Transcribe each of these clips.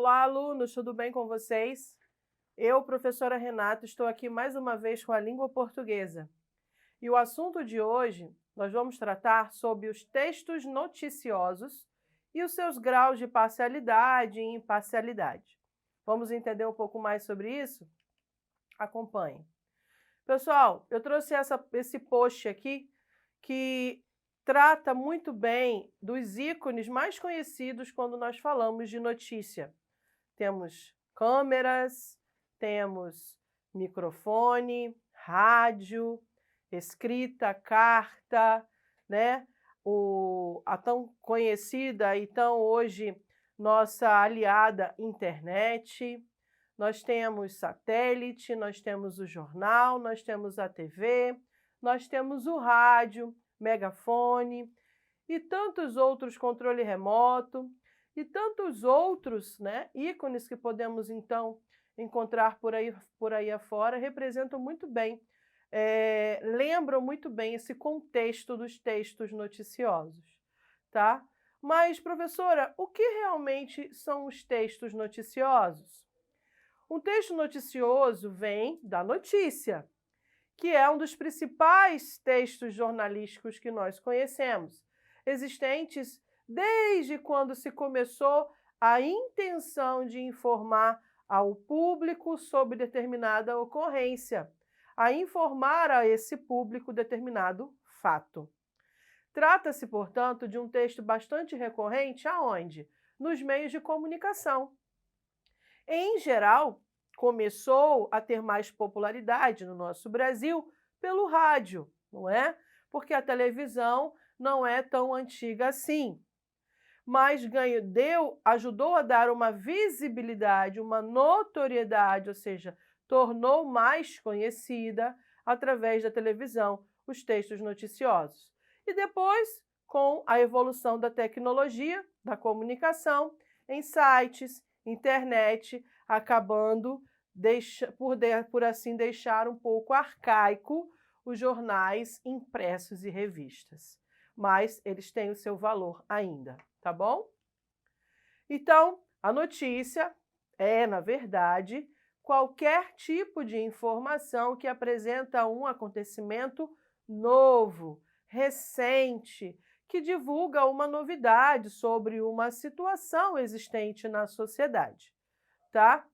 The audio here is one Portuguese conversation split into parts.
Olá, alunos, tudo bem com vocês? Eu, professora Renata, estou aqui mais uma vez com a língua portuguesa. E o assunto de hoje, nós vamos tratar sobre os textos noticiosos e os seus graus de parcialidade e imparcialidade. Vamos entender um pouco mais sobre isso? Acompanhe. Pessoal, eu trouxe esse post aqui que trata muito bem dos ícones mais conhecidos quando nós falamos de notícia. Temos câmeras, temos microfone, rádio, escrita, carta, né? A tão conhecida e tão hoje nossa aliada internet. Nós temos satélite, nós temos o jornal, nós temos a TV, nós temos o rádio, megafone e tantos outros, controle remoto e tantos outros, né, ícones que podemos então encontrar por aí afora, representam muito bem, lembram muito bem esse contexto dos textos noticiosos, tá? Mas, professora, o que realmente são os textos noticiosos? Um texto noticioso vem da notícia, que é um dos principais textos jornalísticos que nós conhecemos, existentes desde quando se começou a intenção de informar ao público sobre determinada ocorrência, a informar a esse público determinado fato. Trata-se, portanto, de um texto bastante recorrente aonde? Nos meios de comunicação. Em geral, começou a ter mais popularidade no nosso Brasil pelo rádio, não é? Porque a televisão não é tão antiga assim. Mas ajudou a dar uma visibilidade, uma notoriedade, ou seja, tornou mais conhecida através da televisão os textos noticiosos. E depois, com a evolução da tecnologia, da comunicação, em sites, internet, acabando por assim deixar um pouco arcaico os jornais impressos e revistas. Mas eles têm o seu valor ainda, tá bom? Então, a notícia é, na verdade, qualquer tipo de informação que apresenta um acontecimento novo, recente, que divulga uma novidade sobre uma situação existente na sociedade, tá?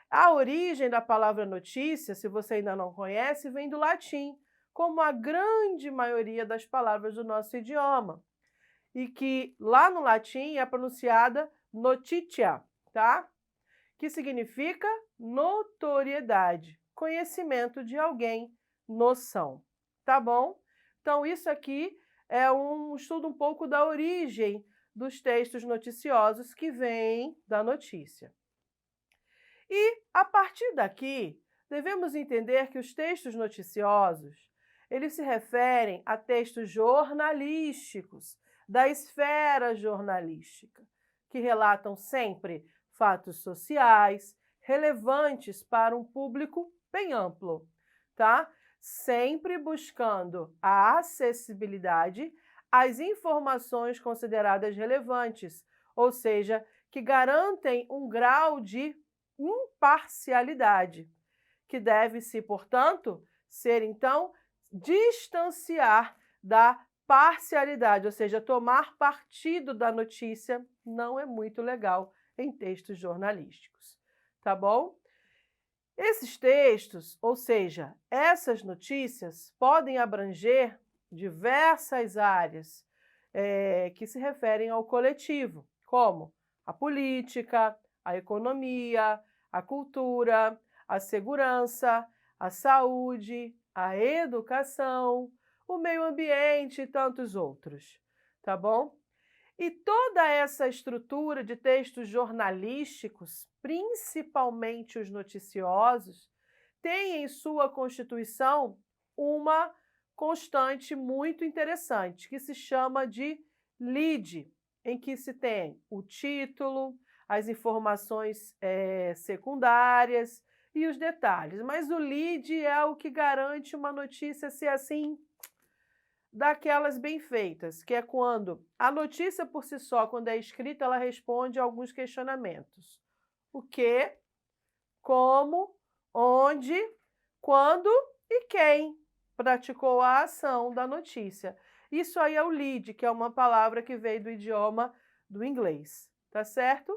A origem da palavra notícia, se você ainda não conhece, vem do latim, como a grande maioria das palavras do nosso idioma, e que lá no latim é pronunciada notitia, tá? Que significa notoriedade, conhecimento de alguém, noção, tá bom? Então isso aqui é um estudo um pouco da origem dos textos noticiosos que vêm da notícia. E, a partir daqui, devemos entender que os textos noticiosos, eles se referem a textos jornalísticos, da esfera jornalística, que relatam sempre fatos sociais, relevantes para um público bem amplo, tá? Sempre buscando a acessibilidade às informações consideradas relevantes, ou seja, que garantem um grau de imparcialidade, que deve-se, portanto, ser, então, distanciar da parcialidade, ou seja, tomar partido da notícia não é muito legal em textos jornalísticos, tá bom? Esses textos, ou seja, essas notícias, podem abranger diversas áreas que se referem ao coletivo, como a política, a economia, a cultura, a segurança, a saúde, a educação, o meio ambiente e tantos outros, tá bom? E toda essa estrutura de textos jornalísticos, principalmente os noticiosos, tem em sua constituição uma constante muito interessante, que se chama de lead, em que se tem o título, as informações secundárias e os detalhes. Mas o lead é o que garante uma notícia ser assim, daquelas bem feitas, que é quando a notícia por si só, quando é escrita, ela responde a alguns questionamentos. o que, como, onde, quando e quem praticou a ação da notícia. Isso aí é o lead, que é uma palavra que veio do idioma do inglês, tá certo?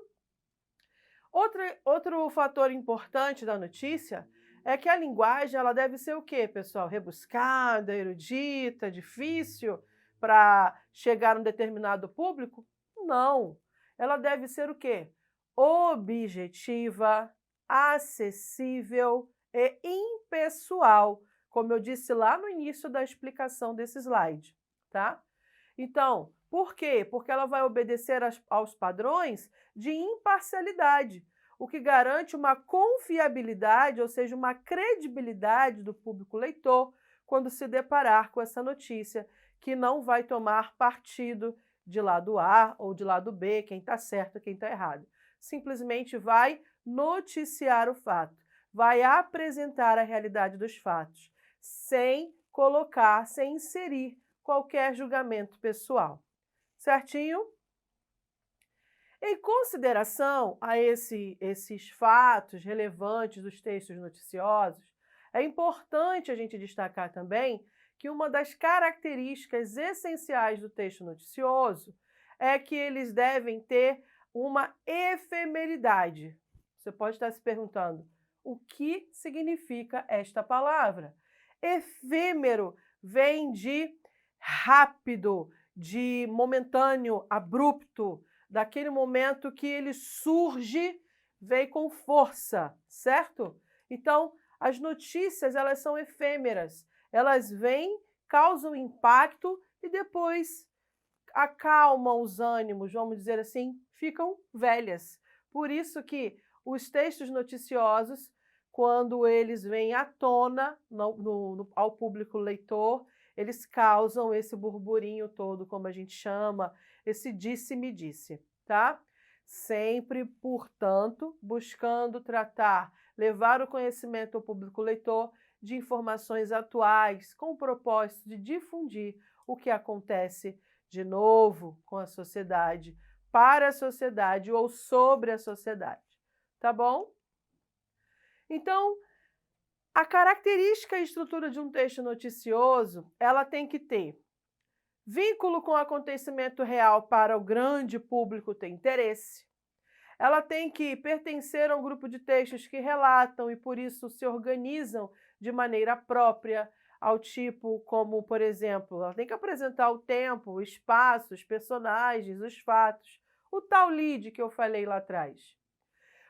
Outro fator importante da notícia é que a linguagem ela deve ser o quê, pessoal? Rebuscada, erudita, difícil para chegar a um determinado público? Não. Ela deve ser o quê? Objetiva, acessível e impessoal, como eu disse lá no início da explicação desse slide, tá? Então, por quê? Porque ela vai obedecer aos padrões de imparcialidade, o que garante uma confiabilidade, ou seja, uma credibilidade do público leitor quando se deparar com essa notícia, que não vai tomar partido de lado A ou de lado B, quem está certo, quem está errado. Simplesmente vai noticiar o fato, vai apresentar a realidade dos fatos, sem colocar, sem inserir qualquer julgamento pessoal. Certinho? Em consideração a esses fatos relevantes dos textos noticiosos, é importante a gente destacar também que uma das características essenciais do texto noticioso é que eles devem ter uma efemeridade. Você pode estar se perguntando, o que significa esta palavra? Efêmero vem de rápido, de momentâneo, abrupto, daquele momento que ele surge, vem com força, certo? Então, as notícias, elas são efêmeras. Elas vêm, causam impacto e depois acalmam os ânimos, vamos dizer assim, ficam velhas. Por isso que os textos noticiosos, quando eles vêm à tona ao público leitor, eles causam esse burburinho todo, como a gente chama, esse disse-me-disse, tá? Sempre, portanto, buscando tratar, levar o conhecimento ao público leitor de informações atuais, com o propósito de difundir o que acontece de novo com a sociedade, para a sociedade ou sobre a sociedade, tá bom? Então, a característica e estrutura de um texto noticioso, ela tem que ter vínculo com o acontecimento real para o grande público ter interesse. Ela tem que pertencer a um grupo de textos que relatam e, por isso, se organizam de maneira própria, ao tipo como, por exemplo, ela tem que apresentar o tempo, o espaço, os personagens, os fatos, o tal lead que eu falei lá atrás.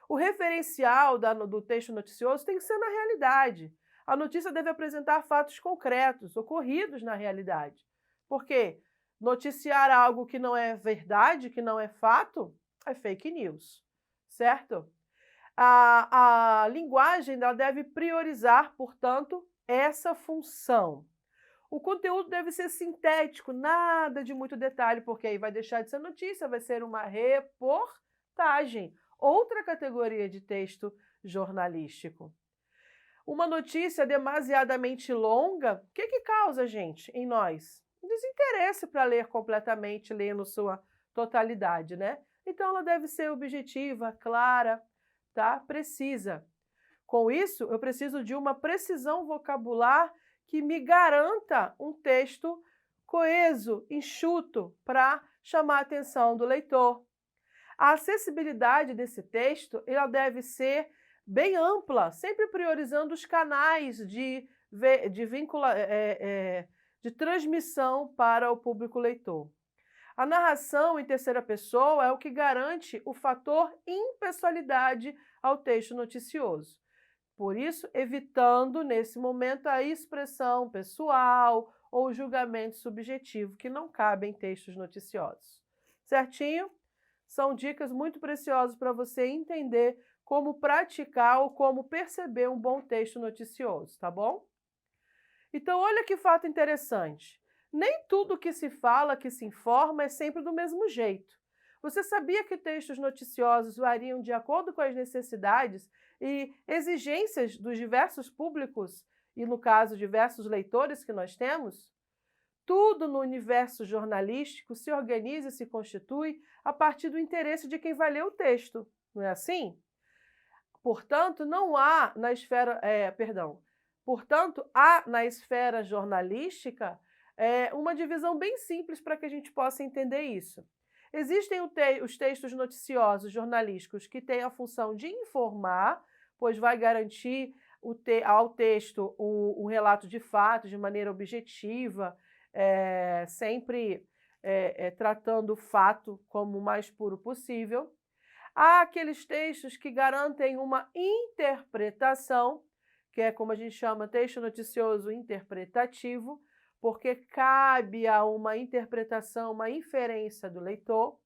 O referencial do texto noticioso tem que ser na realidade. A notícia deve apresentar fatos concretos, ocorridos na realidade. Porque noticiar algo que não é verdade, que não é fato, é fake news, certo? A linguagem ela deve priorizar, portanto, essa função. O conteúdo deve ser sintético, nada de muito detalhe, porque aí vai deixar de ser notícia, vai ser uma reportagem, outra categoria de texto jornalístico. Uma notícia demasiadamente longa, o que causa, gente, em nós? Desinteresse para ler completamente, ler na sua totalidade, né? Então, ela deve ser objetiva, clara, tá? Precisa. Com isso, eu preciso de uma precisão vocabular que me garanta um texto coeso, enxuto, para chamar a atenção do leitor. A acessibilidade desse texto ela deve ser bem ampla, sempre priorizando os canais de transmissão para o público leitor. A narração em terceira pessoa é o que garante o fator impessoalidade ao texto noticioso. Por isso, evitando, nesse momento, a expressão pessoal ou julgamento subjetivo, que não cabe em textos noticiosos. Certinho? São dicas muito preciosas para você entender como praticar ou como perceber um bom texto noticioso, tá bom? Então, olha que fato interessante. Nem tudo que se fala, que se informa, é sempre do mesmo jeito. Você sabia que textos noticiosos variam de acordo com as necessidades e exigências dos diversos públicos e, no caso, diversos leitores que nós temos? Tudo no universo jornalístico se organiza e se constitui a partir do interesse de quem vai ler o texto, não é assim? Portanto, não há na esfera, portanto, há na esfera jornalística uma divisão bem simples para que a gente possa entender isso. Existem os textos noticiosos jornalísticos que têm a função de informar, pois vai garantir ao texto um relato de fatos de maneira objetiva, sempre tratando o fato como o mais puro possível. Há aqueles textos que garantem uma interpretação, que é como a gente chama texto noticioso interpretativo, porque cabe a uma interpretação, uma inferência do leitor.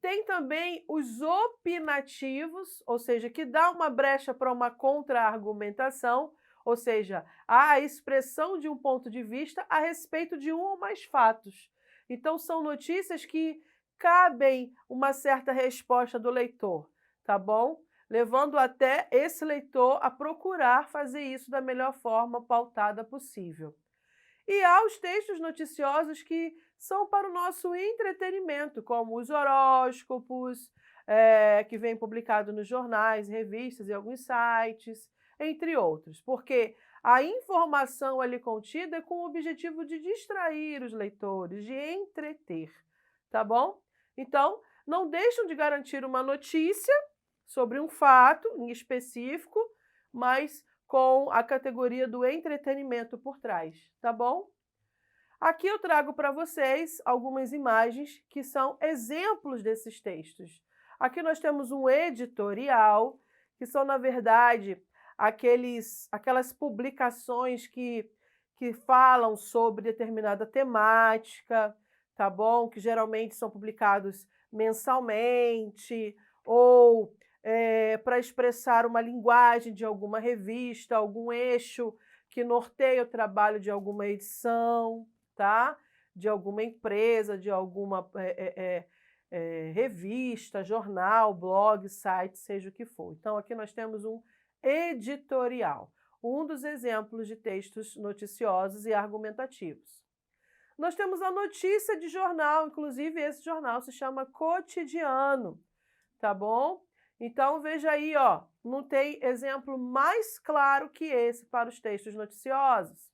Tem também os opinativos, ou seja, que dá uma brecha para uma contra-argumentação, ou seja, a expressão de um ponto de vista a respeito de um ou mais fatos. Então, são notícias que cabem uma certa resposta do leitor, tá bom? Levando até esse leitor a procurar fazer isso da melhor forma pautada possível. E há os textos noticiosos que são para o nosso entretenimento, como os horóscopos, que vêm publicados nos jornais, revistas e alguns sites, entre outros, porque a informação ali contida é com o objetivo de distrair os leitores, de entreter, tá bom? Então, não deixam de garantir uma notícia sobre um fato em específico, mas com a categoria do entretenimento por trás, tá bom? Aqui eu trago para vocês algumas imagens que são exemplos desses textos. Aqui nós temos um editorial, que são, na verdade, aquelas publicações que falam sobre determinada temática, tá bom? Que geralmente são publicados mensalmente ou para expressar uma linguagem de alguma revista, algum eixo que norteia o trabalho de alguma edição, tá? De alguma empresa, de alguma revista, jornal, blog, site, seja o que for. Então, aqui nós temos um editorial, um dos exemplos de textos noticiosos e argumentativos. Nós temos a notícia de jornal, inclusive esse jornal se chama Cotidiano, tá bom? Então, veja aí, ó, não tem exemplo mais claro que esse para os textos noticiosos.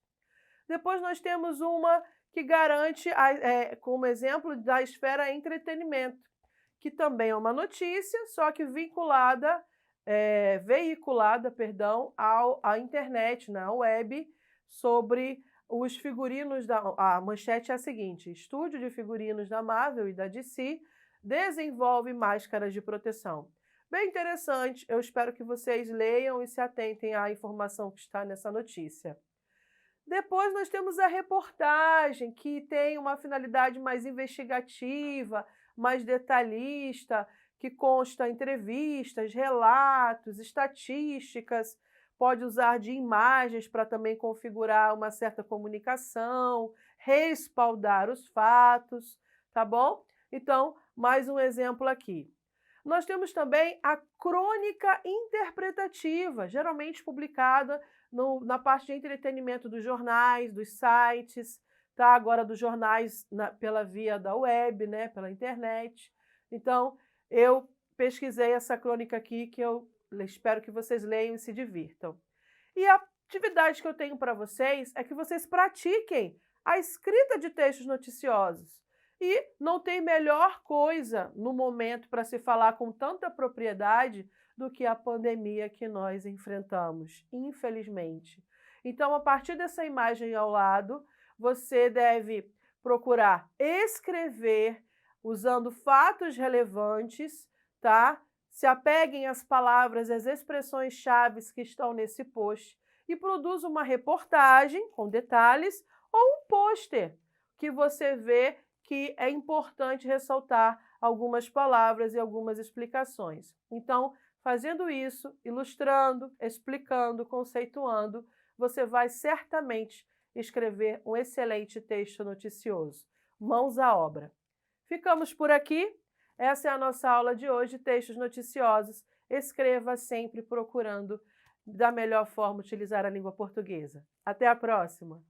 Depois nós temos uma que garante, como exemplo, da esfera entretenimento, que também é uma notícia, só que veiculada, à internet, na web, sobre os figurinos a manchete é a seguinte: estúdio de figurinos da Marvel e da DC desenvolve máscaras de proteção. Bem interessante, eu espero que vocês leiam e se atentem à informação que está nessa notícia. Depois nós temos a reportagem, que tem uma finalidade mais investigativa, mais detalhista, que consta entrevistas, relatos, estatísticas, pode usar de imagens para também configurar uma certa comunicação, respaldar os fatos, tá bom? Então, mais um exemplo aqui. Nós temos também a crônica interpretativa, geralmente publicada na parte de entretenimento dos jornais, dos sites, tá? Agora dos jornais pela via da web, né? Pela internet. Então, eu pesquisei essa crônica aqui, que eu espero que vocês leiam e se divirtam. E a atividade que eu tenho para vocês é que vocês pratiquem a escrita de textos noticiosos. E não tem melhor coisa no momento para se falar com tanta propriedade do que a pandemia que nós enfrentamos, infelizmente. Então, a partir dessa imagem ao lado, você deve procurar escrever usando fatos relevantes, tá? Se apeguem às palavras, às expressões-chave que estão nesse post e produza uma reportagem com detalhes ou um pôster que você vê que é importante ressaltar algumas palavras e algumas explicações. Então, fazendo isso, ilustrando, explicando, conceituando, você vai certamente escrever um excelente texto noticioso. Mãos à obra. Ficamos por aqui. Essa é a nossa aula de hoje, textos noticiosos. Escreva sempre procurando da melhor forma utilizar a língua portuguesa. Até a próxima!